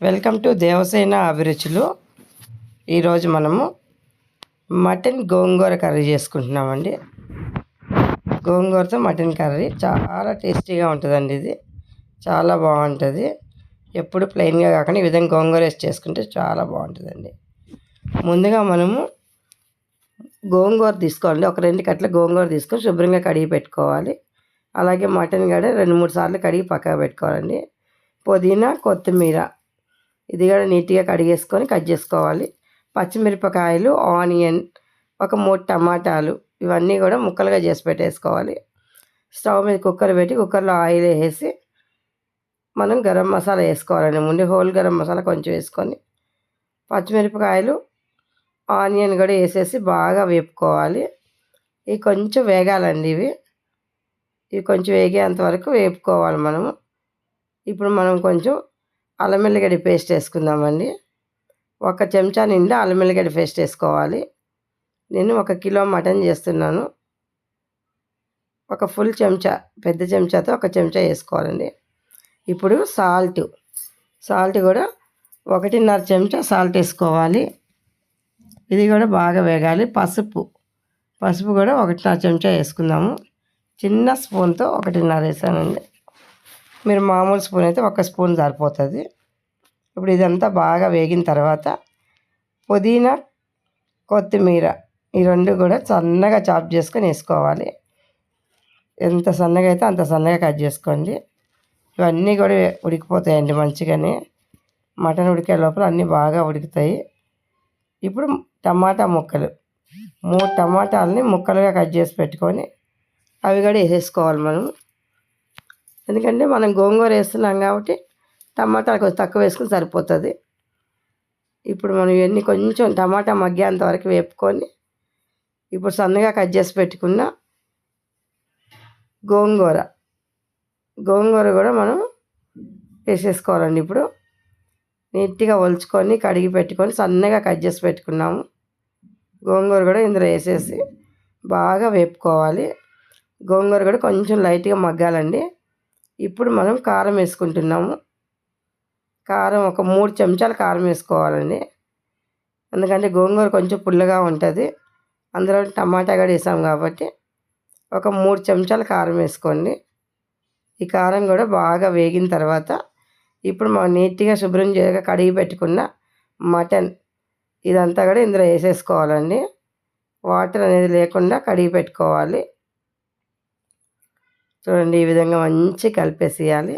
Welcome to Devasena అభిరుచులు. ఈరోజు మనము మటన్ గోంగూర కర్రీ చేసుకుంటున్నామండి. గోంగూరతో మటన్ కర్రీ చాలా టేస్టీగా ఉంటుందండి. ఇది చాలా బాగుంటుంది. ఎప్పుడు ప్లెయిన్గా కాకుండా ఈ విధంగా గోంగూర వేసి చేసుకుంటే చాలా బాగుంటుందండి. ముందుగా మనము గోంగూర తీసుకోవాలండి. ఒక 2 కట్టల గోంగూర తీసుకొని శుభ్రంగా కడిగి పెట్టుకోవాలి. అలాగే మటన్ కూడా 2-3 సార్లు కడిగి పక్కకు పెట్టుకోవాలండి. పుదీనా, కొత్తిమీర ఇది కూడా నీట్గా కడిగేసుకొని కట్ చేసుకోవాలి. పచ్చిమిరపకాయలు, ఆనియన్, ఒక 3 టమాటాలు ఇవన్నీ కూడా ముక్కలుగా చేసి పెట్టేసుకోవాలి. స్టవ్ మీద కుక్కర్ పెట్టి కుక్కర్లో ఆయిల్ వేసి మనం గరం మసాలా వేసుకోవాలండి. ముందు హోల్ గరం మసాలా కొంచెం వేసుకొని పచ్చిమిరపకాయలు, ఆనియన్ కూడా వేసేసి బాగా వేపుకోవాలి. ఇవి కొంచెం వేగాలండి. ఇవి కొంచెం వేగేంత వరకు వేపుకోవాలి మనము. ఇప్పుడు మనం కొంచెం అల్లం వెల్లిగడ్డ పేస్ట్ వేసుకుందామండి. 1 చెంచా నిండా అల్లం వెల్లిగడ్డ పేస్ట్ వేసుకోవాలి. నేను 1 కిలో మటన్ చేస్తున్నాను. ఒక ఫుల్ చెంచా, పెద్ద చెంచాతో 1 చెంచా వేసుకోవాలండి. ఇప్పుడు సాల్ట్ కూడా 1.5 చెంచా సాల్ట్ వేసుకోవాలి. ఇది కూడా బాగా వేగాలి. పసుపు కూడా 1.5 చెంచా వేసుకుందాము. చిన్న స్పూన్తో 1.5 వేసానండి. మీరు మామూలు స్పూన్ అయితే 1 స్పూన్ సరిపోతుంది. ఇప్పుడు ఇదంతా బాగా వేగిన తర్వాత పుదీనా, కొత్తిమీర ఈ 2 కూడా సన్నగా చాప్ చేసుకొని వేసుకోవాలి. ఎంత సన్నగా అయితే అంత సన్నగా కట్ చేసుకోండి. ఇవన్నీ కూడా ఉడికిపోతాయండి మంచిగానే. మటన్ ఉడికే లోపల అన్నీ బాగా ఉడుకుతాయి. ఇప్పుడు టమాటా ముక్కలు 3 టమాటాలని ముక్కలుగా కట్ చేసి పెట్టుకొని అవి కూడా వేసేసుకోవాలి మనం. ఎందుకంటే మనం గోంగూర వేస్తున్నాం కాబట్టి టమాటాలు కొంచెం తక్కువ వేసుకుని సరిపోతుంది. ఇప్పుడు మనం ఇవన్నీ కొంచెం టమాటా మగ్గేంత వరకు వేపుకొని ఇప్పుడు సన్నగా కట్ చేసి పెట్టుకున్న గోంగూర కూడా మనం వేసేసుకోవాలండి. ఇప్పుడు నీట్గా ఒలుచుకొని కడిగి పెట్టుకొని సన్నగా కట్ చేసి పెట్టుకున్నాము. గోంగూర కూడా ఇందులో వేసేసి బాగా వేపుకోవాలి. గోంగూర కూడా కొంచెం లైట్గా మగ్గాలండి. ఇప్పుడు మనం కారం వేసుకుంటున్నాము. కారం ఒక 3 చెంచాలు కారం వేసుకోవాలండి. ఎందుకంటే గోంగూర కొంచెం పుల్లగా ఉంటుంది. అందులో టమాటా కూడా వేసాం కాబట్టి ఒక 3 చెంచాలు కారం వేసుకోండి. ఈ కారం కూడా బాగా వేగిన తర్వాత ఇప్పుడు మనం నీట్గా శుభ్రం చేయగా కడిగి పెట్టుకున్న మటన్ ఇదంతా కూడా ఇందులో వేసేసుకోవాలండి. వాటర్ అనేది లేకుండా కడిగి పెట్టుకోవాలి. చూడండి, ఈ విధంగా మంచి కలిపేసేయాలి.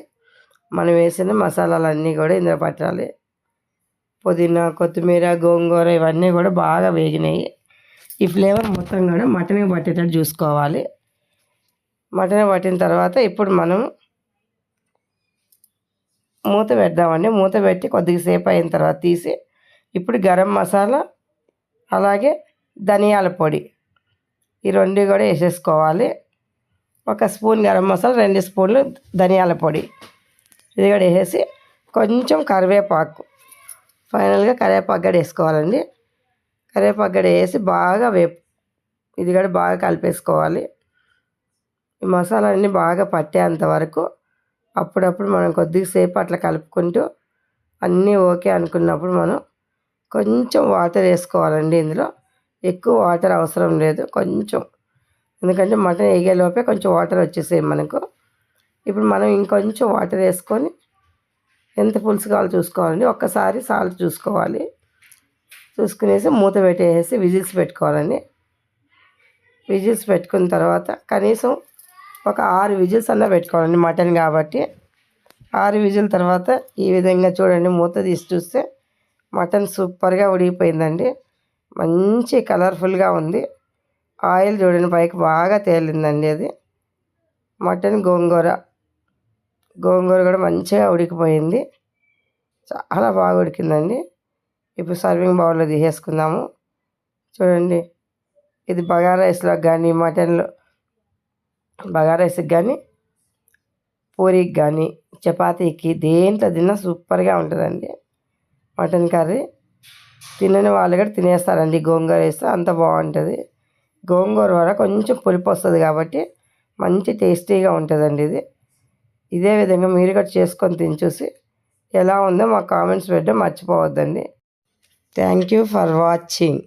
మనం వేసిన మసాలాలన్నీ కూడా ఇందులో పట్టాలి. పుదీనా, కొత్తిమీర, గోంగూర ఇవన్నీ కూడా బాగా వేగినాయి. ఈ ఫ్లేవర్ మొత్తం కూడా మటన్కి పట్టేటట్టు చూసుకోవాలి. మటన్ పట్టిన తర్వాత ఇప్పుడు మనం మూత పెడదామండి. మూత పెట్టి కొద్దిగా సేపు అయిన తర్వాత తీసి ఇప్పుడు గరం మసాలా అలాగే ధనియాల పొడి ఈ 2 కూడా వేసేసుకోవాలి. 1 స్పూన్ గరం మసాలా, 2 స్పూన్లు ధనియాల పొడి ఇది కూడా వేసేసి కొంచెం కరివేపాకు, ఫైనల్గా కరివేపాకు కూడా వేసుకోవాలండి. కరివేపాకు కూడా వేసి బాగా ఇది కూడా బాగా కలిపేసుకోవాలి. ఈ మసాలాలన్నీ బాగా పట్టేంత వరకు అప్పుడప్పుడు మనం కొద్దిసేపు అట్లా కలుపుకుంటూ అన్నీ ఓకే అనుకున్నప్పుడు మనం కొంచెం వాటర్ వేసుకోవాలండి. ఇందులో ఎక్కువ వాటర్ అవసరం లేదు, కొంచెం. ఎందుకంటే మటన్ వేగేలోపే కొంచెం వాటర్ వచ్చేసాయి మనకు. ఇప్పుడు మనం ఇంకొంచెం వాటర్ వేసుకొని ఎంత పులుసు కావాలో చూసుకోవాలండి. ఒక్కసారి సాల్ట్ చూసుకోవాలి. చూసుకునేసి మూత పెట్టేసి విజిల్స్ పెట్టుకోవాలండి. విజిల్స్ పెట్టుకున్న తర్వాత కనీసం ఒక 6 విజిల్స్ అన్నా పెట్టుకోవాలండి. మటన్ కాబట్టి 6 విజిల్ తర్వాత ఈ విధంగా చూడండి, మూత తీసి చూస్తే మటన్ సూపర్గా ఉడికిపోయిందండి. మంచి కలర్ఫుల్గా ఉంది. ఆయిల్ చూడండి పైకి బాగా తేలిందండి. అది మటన్ గోంగూర కూడా మంచిగా ఉడికిపోయింది. చాలా బాగా ఉడికిందండి. ఇప్పుడు సర్వింగ్ బౌల్లో తీసేసుకుందాము. చూడండి, ఇది బగారా రైస్లోకి కానీ మటన్లో బగారా రైస్కి కానీ పూరికి కానీ చపాతీకి దేంట్లో తిన్నా సూపర్గా ఉంటుందండి. మటన్ కర్రీ తినని వాళ్ళు కూడా తినేస్తారండి. గోంగూర వేస్తే అంత బాగుంటుంది. గోంగూర వల్ల కొంచెం పులుపు వస్తుంది కాబట్టి మంచి టేస్టీగా ఉంటుందండి. ఇదే విధంగా మీరు కూడా చేసుకొని తిని చూసి ఎలా ఉందో మా కామెంట్స్ పెట్టడం మర్చిపోవద్దండి. Thank you for watching.